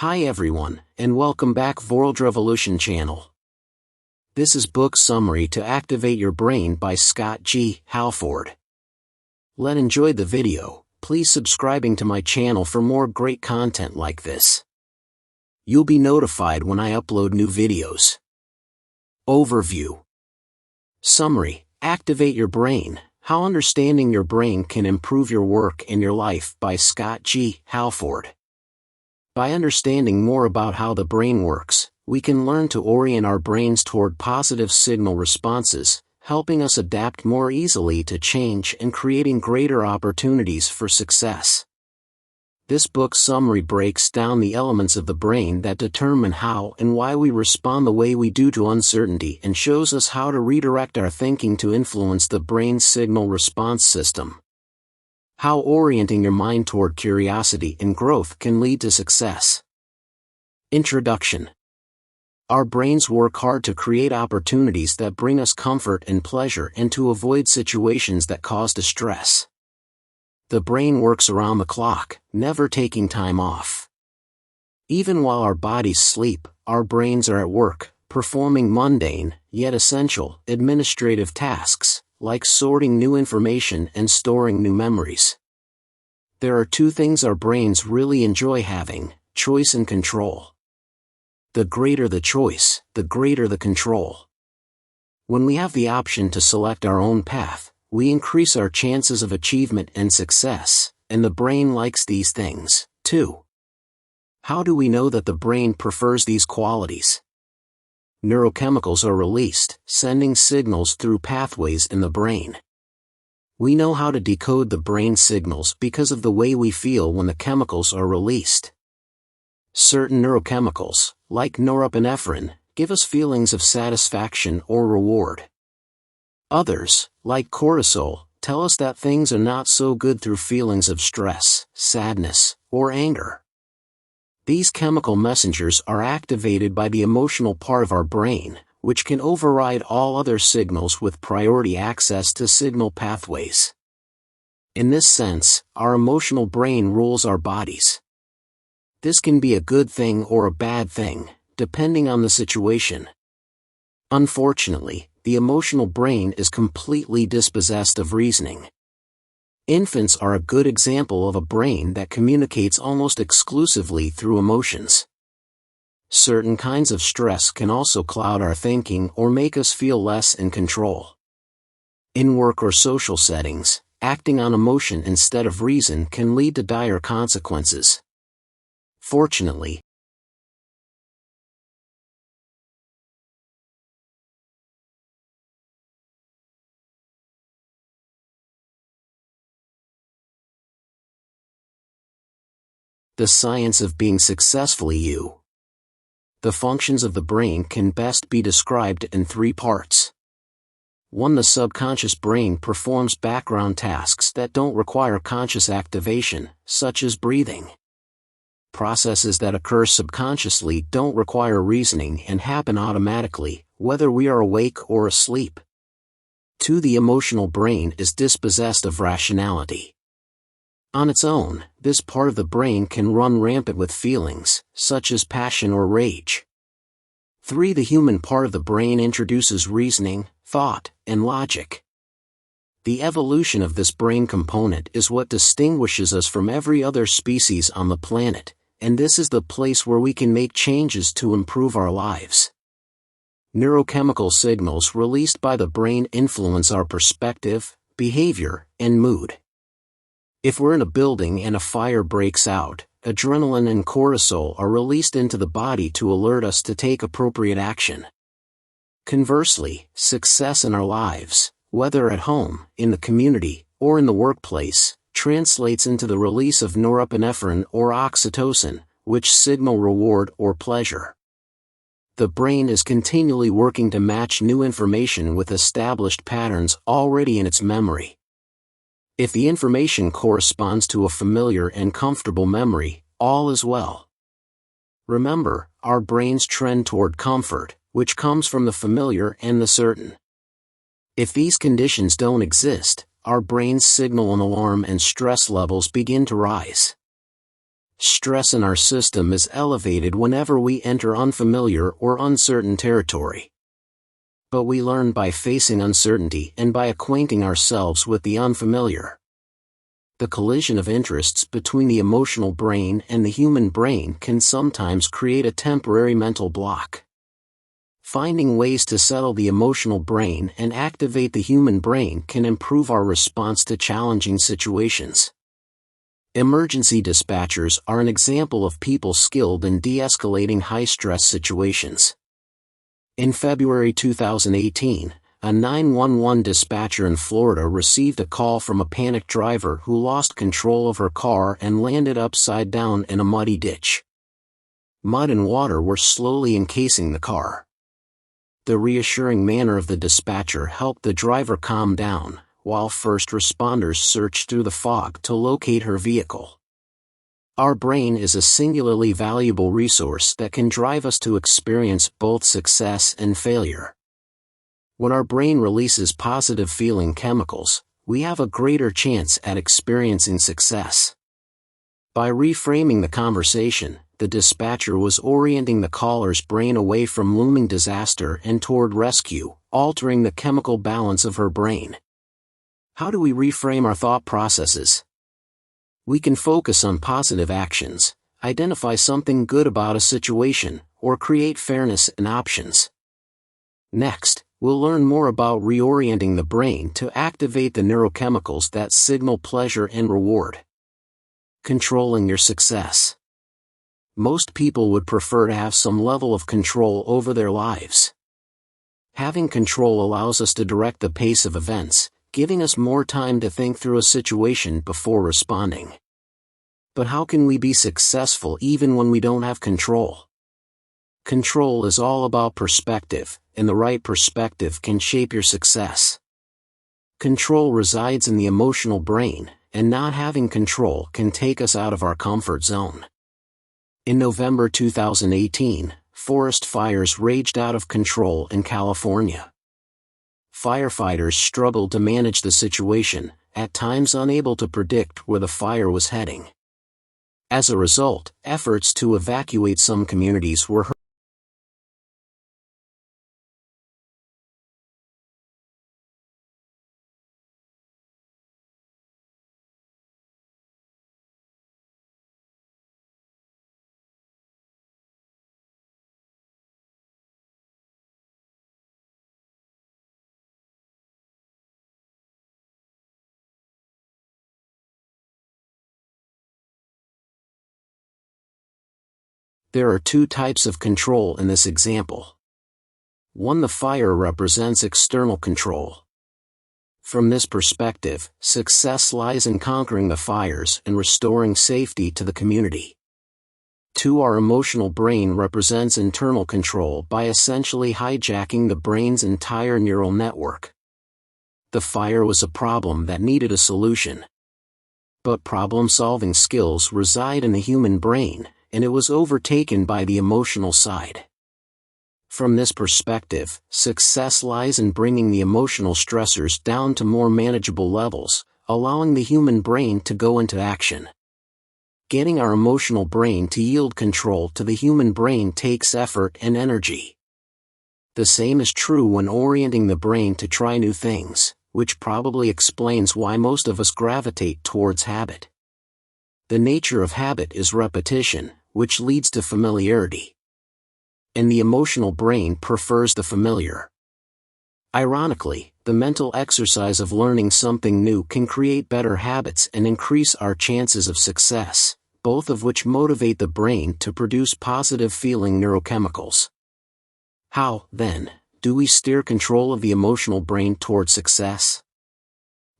Hi everyone, and welcome back Vorldrevolution channel. This is book summary to activate your brain by Scott G. Halford. Let's enjoy the video. Please subscribing to my channel for more great content like this. You'll be notified when I upload new videos. Overview. Summary. Activate your brain. How understanding your brain can improve your work and your life by Scott G. Halford. By understanding more about how the brain works, we can learn to orient our brains toward positive signal responses, helping us adapt more easily to change and creating greater opportunities for success. This book summary breaks down the elements of the brain that determine how and why we respond the way we do to uncertainty and shows us how to redirect our thinking to influence the brain's signal response system. How orienting your mind toward curiosity and growth can lead to success. Introduction. Our brains work hard to create opportunities that bring us comfort and pleasure and to avoid situations that cause distress. The brain works around the clock, never taking time off. Even while our bodies sleep, our brains are at work, performing mundane, yet essential, administrative tasks, like sorting new information and storing new memories. There are two things our brains really enjoy having: choice and control. The greater the choice, the greater the control. When we have the option to select our own path, we increase our chances of achievement and success, and the brain likes these things, too. How do we know that the brain prefers these qualities? Neurochemicals are released, sending signals through pathways in the brain. We know how to decode the brain signals because of the way we feel when the chemicals are released. Certain neurochemicals, like norepinephrine, give us feelings of satisfaction or reward. Others, like cortisol, tell us that things are not so good through feelings of stress, sadness, or anger. These chemical messengers are activated by the emotional part of our brain, which can override all other signals with priority access to signal pathways. In this sense, our emotional brain rules our bodies. This can be a good thing or a bad thing, depending on the situation. Unfortunately, the emotional brain is completely dispossessed of reasoning. Infants are a good example of a brain that communicates almost exclusively through emotions. Certain kinds of stress can also cloud our thinking or make us feel less in control. In work or social settings, acting on emotion instead of reason can lead to dire consequences. Fortunately, the science of being successfully you. The functions of the brain can best be described in three parts. 1. The subconscious brain performs background tasks that don't require conscious activation, such as breathing. Processes that occur subconsciously don't require reasoning and happen automatically, whether we are awake or asleep. 2. The emotional brain is dispossessed of rationality. On its own, this part of the brain can run rampant with feelings, such as passion or rage. 3. The human part of the brain introduces reasoning, thought, and logic. The evolution of this brain component is what distinguishes us from every other species on the planet, and this is the place where we can make changes to improve our lives. Neurochemical signals released by the brain influence our perspective, behavior, and mood. If we're in a building and a fire breaks out, adrenaline and cortisol are released into the body to alert us to take appropriate action. Conversely, success in our lives, whether at home, in the community, or in the workplace, translates into the release of norepinephrine or oxytocin, which signal reward or pleasure. The brain is continually working to match new information with established patterns already in its memory. If the information corresponds to a familiar and comfortable memory, all is well. Remember, our brains trend toward comfort, which comes from the familiar and the certain. If these conditions don't exist, our brains signal an alarm and stress levels begin to rise. Stress in our system is elevated whenever we enter unfamiliar or uncertain territory. But we learn by facing uncertainty and by acquainting ourselves with the unfamiliar. The collision of interests between the emotional brain and the human brain can sometimes create a temporary mental block. Finding ways to settle the emotional brain and activate the human brain can improve our response to challenging situations. Emergency dispatchers are an example of people skilled in de-escalating high-stress situations. In February 2018, a 911 dispatcher in Florida received a call from a panicked driver who lost control of her car and landed upside down in a muddy ditch. Mud and water were slowly encasing the car. The reassuring manner of the dispatcher helped the driver calm down, while first responders searched through the fog to locate her vehicle. Our brain is a singularly valuable resource that can drive us to experience both success and failure. When our brain releases positive feeling chemicals, we have a greater chance at experiencing success. By reframing the conversation, the dispatcher was orienting the caller's brain away from looming disaster and toward rescue, altering the chemical balance of her brain. How do we reframe our thought processes? We can focus on positive actions, identify something good about a situation, or create fairness in options. Next, we'll learn more about reorienting the brain to activate the neurochemicals that signal pleasure and reward. Controlling your success. Most people would prefer to have some level of control over their lives. Having control allows us to direct the pace of events, giving us more time to think through a situation before responding. But how can we be successful even when we don't have control? Control is all about perspective, and the right perspective can shape your success. Control resides in the emotional brain, and not having control can take us out of our comfort zone. In November 2018, forest fires raged out of control in California. Firefighters struggled to manage the situation, at times unable to predict where the fire was heading. As a result, efforts to evacuate some communities were hurried. There are two types of control in this example. One, the fire represents external control. From this perspective, success lies in conquering the fires and restoring safety to the community. Two, our emotional brain represents internal control by essentially hijacking the brain's entire neural network. The fire was a problem that needed a solution. But problem-solving skills reside in the human brain, and it was overtaken by the emotional side. From this perspective, success lies in bringing the emotional stressors down to more manageable levels, allowing the human brain to go into action. Getting our emotional brain to yield control to the human brain takes effort and energy. The same is true when orienting the brain to try new things, which probably explains why most of us gravitate towards habit. The nature of habit is repetition, which leads to familiarity. And the emotional brain prefers the familiar. Ironically, the mental exercise of learning something new can create better habits and increase our chances of success, both of which motivate the brain to produce positive feeling neurochemicals. How, then, do we steer control of the emotional brain toward success?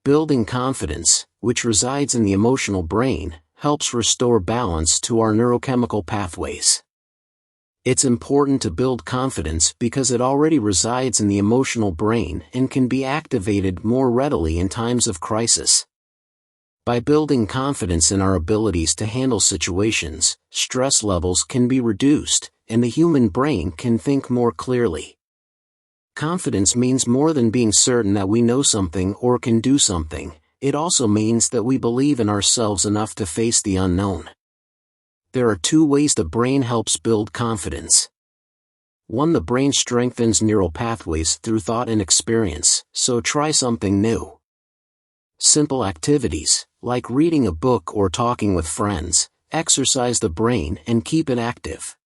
Building confidence, which resides in the emotional brain, helps restore balance to our neurochemical pathways. It's important to build confidence because it already resides in the emotional brain and can be activated more readily in times of crisis. By building confidence in our abilities to handle situations, stress levels can be reduced, and the human brain can think more clearly. Confidence means more than being certain that we know something or can do something. It also means that we believe in ourselves enough to face the unknown. There are two ways the brain helps build confidence. 1. The brain strengthens neural pathways through thought and experience, so try something new. Simple activities, like reading a book or talking with friends, exercise the brain and keep it active.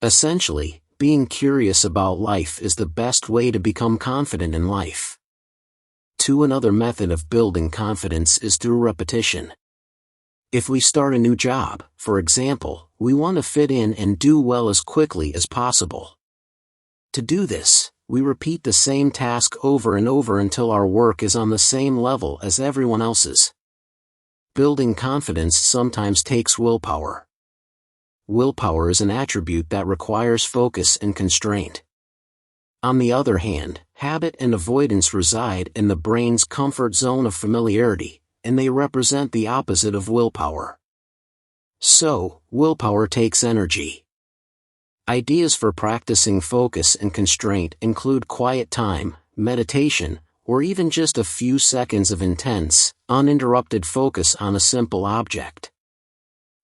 Essentially, being curious about life is the best way to become confident in life. 2. Another method of building confidence is through repetition. If we start a new job, for example, we want to fit in and do well as quickly as possible. To do this, we repeat the same task over and over until our work is on the same level as everyone else's. Building confidence sometimes takes willpower. Willpower is an attribute that requires focus and constraint. On the other hand, habit and avoidance reside in the brain's comfort zone of familiarity, and they represent the opposite of willpower. So, willpower takes energy. Ideas for practicing focus and constraint include quiet time, meditation, or even just a few seconds of intense, uninterrupted focus on a simple object.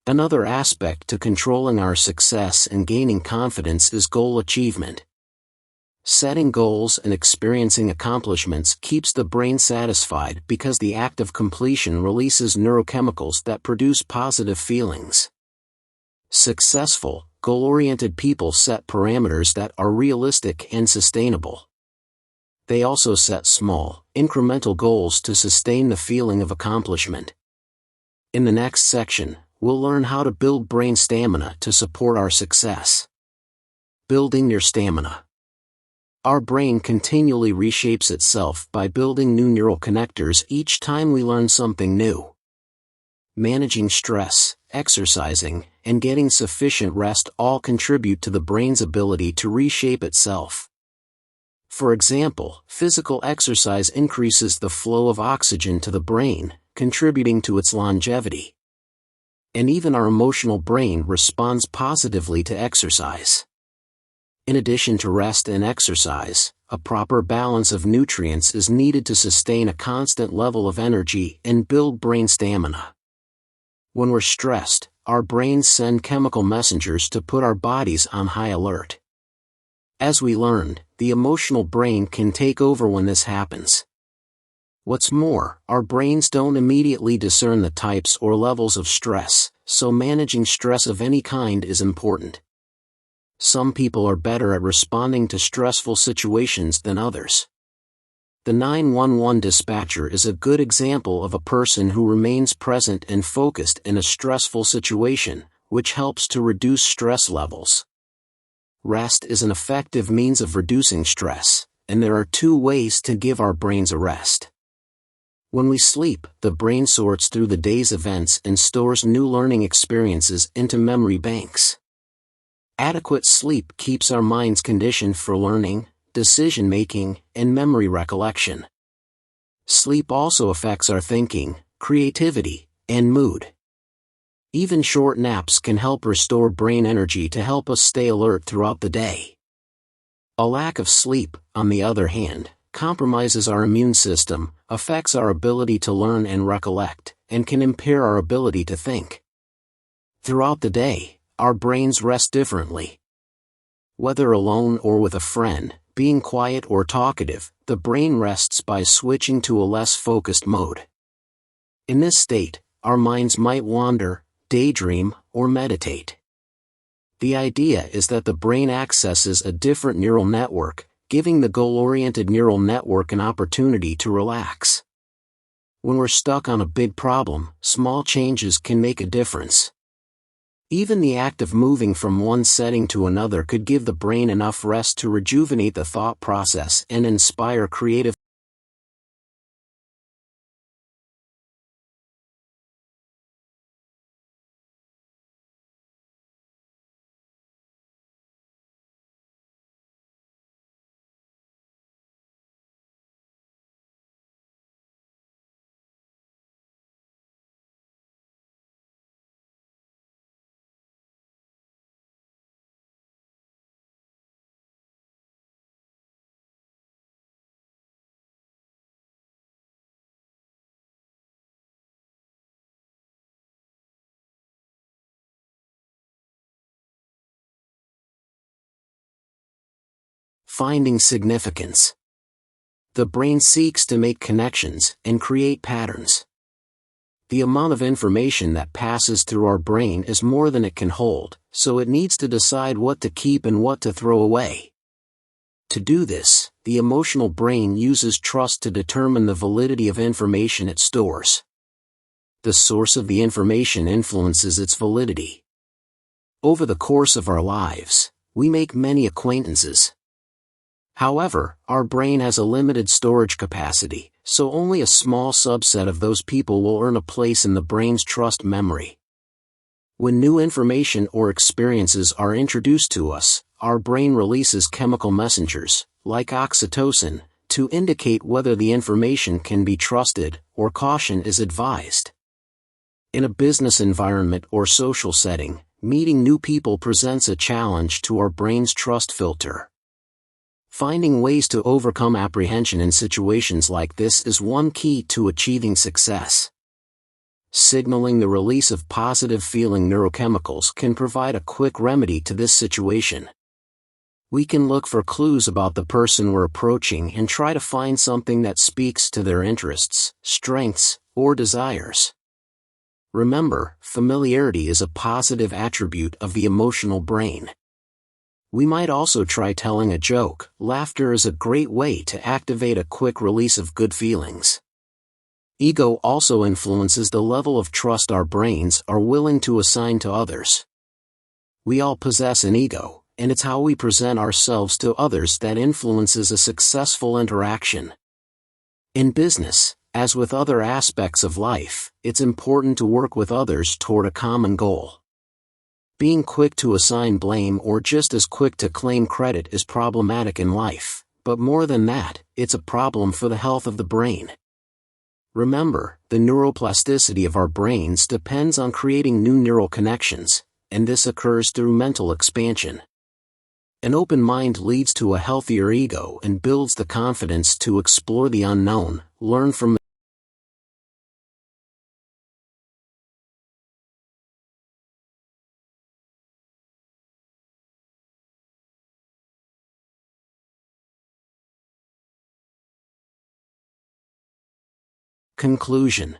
Another aspect to controlling our success and gaining confidence is goal achievement. Setting goals and experiencing accomplishments keeps the brain satisfied because the act of completion releases neurochemicals that produce positive feelings. Successful, goal-oriented people set parameters that are realistic and sustainable. They also set small, incremental goals to sustain the feeling of accomplishment. In the next section, we'll learn how to build brain stamina to support our success. Building your stamina. Our brain continually reshapes itself by building new neural connectors each time we learn something new. Managing stress, exercising, and getting sufficient rest all contribute to the brain's ability to reshape itself. For example, physical exercise increases the flow of oxygen to the brain, contributing to its longevity. And even our emotional brain responds positively to exercise. In addition to rest and exercise, a proper balance of nutrients is needed to sustain a constant level of energy and build brain stamina. When we're stressed, our brains send chemical messengers to put our bodies on high alert. As we learned, the emotional brain can take over when this happens. What's more, our brains don't immediately discern the types or levels of stress, so managing stress of any kind is important. Some people are better at responding to stressful situations than others. The 911 dispatcher is a good example of a person who remains present and focused in a stressful situation, which helps to reduce stress levels. Rest is an effective means of reducing stress, and there are two ways to give our brains a rest. When we sleep, the brain sorts through the day's events and stores new learning experiences into memory banks. Adequate sleep keeps our minds conditioned for learning, decision-making, and memory recollection. Sleep also affects our thinking, creativity, and mood. Even short naps can help restore brain energy to help us stay alert throughout the day. A lack of sleep, on the other hand, compromises our immune system, affects our ability to learn and recollect, and can impair our ability to think. Throughout the day, our brains rest differently. Whether alone or with a friend, being quiet or talkative, the brain rests by switching to a less focused mode. In this state, our minds might wander, daydream, or meditate. The idea is that the brain accesses a different neural network, giving the goal-oriented neural network an opportunity to relax. When we're stuck on a big problem, small changes can make a difference. Even the act of moving from one setting to another could give the brain enough rest to rejuvenate the thought process and inspire creative Finding significance. The brain seeks to make connections and create patterns. The amount of information that passes through our brain is more than it can hold, so it needs to decide what to keep and what to throw away. To do this, the emotional brain uses trust to determine the validity of information it stores. The source of the information influences its validity. Over the course of our lives, we make many acquaintances. However, our brain has a limited storage capacity, so only a small subset of those people will earn a place in the brain's trust memory. When new information or experiences are introduced to us, our brain releases chemical messengers, like oxytocin, to indicate whether the information can be trusted or caution is advised. In a business environment or social setting, meeting new people presents a challenge to our brain's trust filter. Finding ways to overcome apprehension in situations like this is one key to achieving success. Signaling the release of positive feeling neurochemicals can provide a quick remedy to this situation. We can look for clues about the person we're approaching and try to find something that speaks to their interests, strengths, or desires. Remember, familiarity is a positive attribute of the emotional brain. We might also try telling a joke. Laughter is a great way to activate a quick release of good feelings. Ego also influences the level of trust our brains are willing to assign to others. We all possess an ego, and it's how we present ourselves to others that influences a successful interaction. In business, as with other aspects of life, it's important to work with others toward a common goal. Being quick to assign blame or just as quick to claim credit is problematic in life, but more than that, it's a problem for the health of the brain. Remember, the neuroplasticity of our brains depends on creating new neural connections, and this occurs through mental expansion. An open mind leads to a healthier ego and builds the confidence to explore the unknown, learn from Conclusion.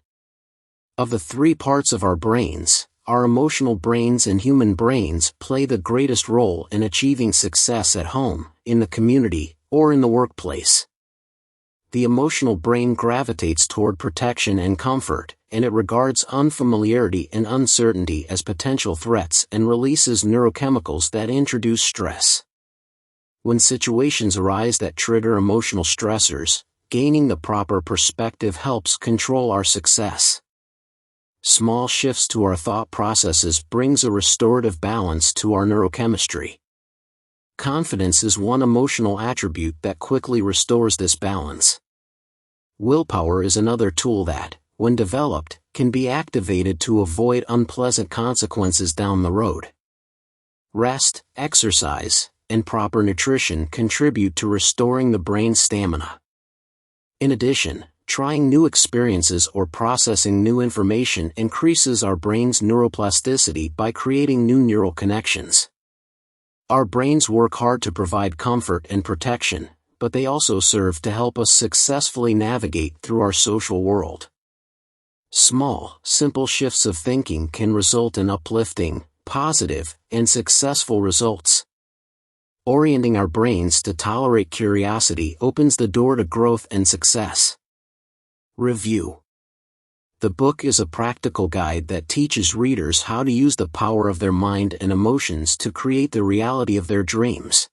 Of the three parts of our brains, our emotional brains and human brains play the greatest role in achieving success at home, in the community, or in the workplace. The emotional brain gravitates toward protection and comfort, and it regards unfamiliarity and uncertainty as potential threats and releases neurochemicals that introduce stress. When situations arise that trigger emotional stressors, gaining the proper perspective helps control our success. Small shifts to our thought processes brings a restorative balance to our neurochemistry. Confidence is one emotional attribute that quickly restores this balance. Willpower is another tool that, when developed, can be activated to avoid unpleasant consequences down the road. Rest, exercise, and proper nutrition contribute to restoring the brain's stamina. In addition, trying new experiences or processing new information increases our brain's neuroplasticity by creating new neural connections. Our brains work hard to provide comfort and protection, but they also serve to help us successfully navigate through our social world. Small, simple shifts of thinking can result in uplifting, positive, and successful results. Orienting our brains to tolerate curiosity opens the door to growth and success. Review. The book is a practical guide that teaches readers how to use the power of their mind and emotions to create the reality of their dreams.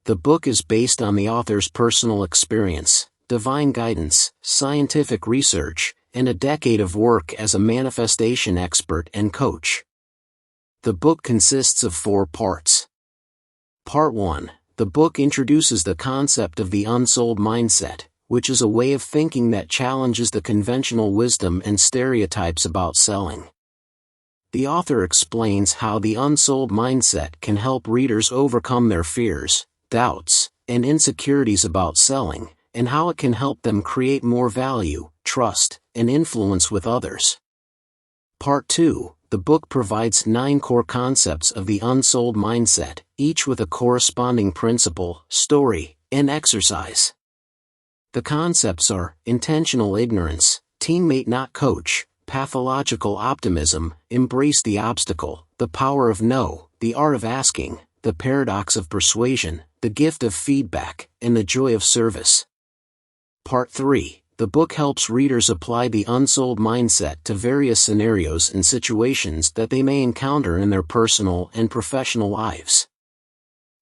The book is based on the author's personal experience, divine guidance, scientific research, and a decade of work as a manifestation expert and coach. The book consists of 4 parts. Part 1. The book introduces the concept of the unsold mindset, which is a way of thinking that challenges the conventional wisdom and stereotypes about selling. The author explains how the unsold mindset can help readers overcome their fears, doubts, and insecurities about selling, and how it can help them create more value, trust, and influence with others. Part 2. The book provides 9 core concepts of the unsold mindset, each with a corresponding principle, story, and exercise. The concepts are intentional ignorance, teammate not coach, pathological optimism, embrace the obstacle, the power of no, the art of asking, the paradox of persuasion, the gift of feedback, and the joy of service. Part 3. The book helps readers apply the unsold mindset to various scenarios and situations that they may encounter in their personal and professional lives.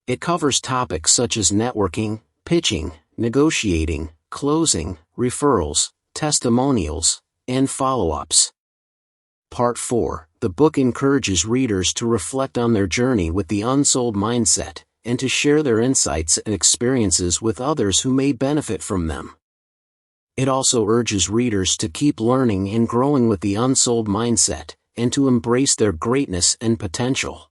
It covers topics such as networking, pitching, negotiating, closing, referrals, testimonials, and follow-ups. Part 4. The book encourages readers to reflect on their journey with the unsold mindset, and to share their insights and experiences with others who may benefit from them. It also urges readers to keep learning and growing with the unsold mindset, and to embrace their greatness and potential.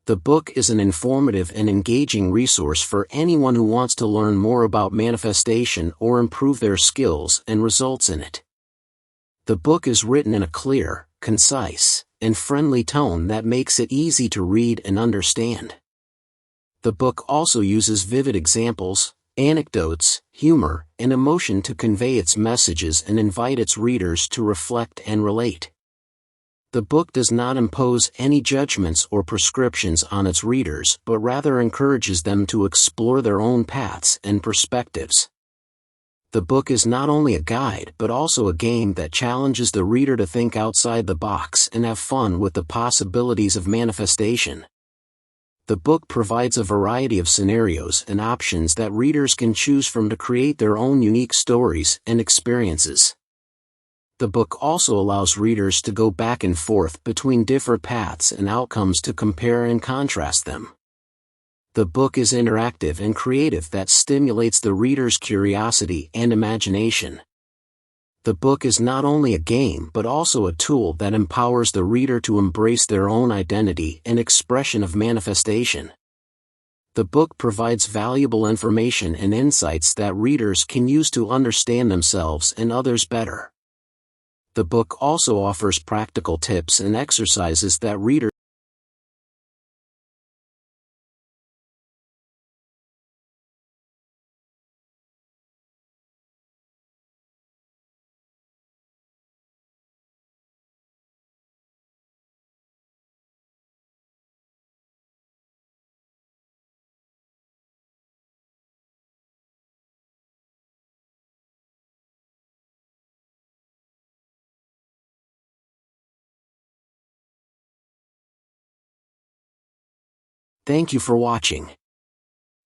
The book is an informative and engaging resource for anyone who wants to learn more about manifestation or improve their skills and results in it. The book is written in a clear, concise, and friendly tone that makes it easy to read and understand. The book also uses vivid examples, anecdotes, humor, and emotion to convey its messages and invite its readers to reflect and relate. The book does not impose any judgments or prescriptions on its readers, but rather encourages them to explore their own paths and perspectives. The book is not only a guide but also a game that challenges the reader to think outside the box and have fun with the possibilities of manifestation. The book provides a variety of scenarios and options that readers can choose from to create their own unique stories and experiences. The book also allows readers to go back and forth between different paths and outcomes to compare and contrast them. The book is interactive and creative that stimulates the reader's curiosity and imagination. The book is not only a game but also a tool that empowers the reader to embrace their own identity and expression of manifestation. The book provides valuable information and insights that readers can use to understand themselves and others better. The book also offers practical tips and exercises that readers Thank you for watching.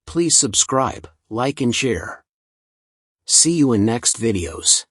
Please subscribe, like and share. See you in next videos.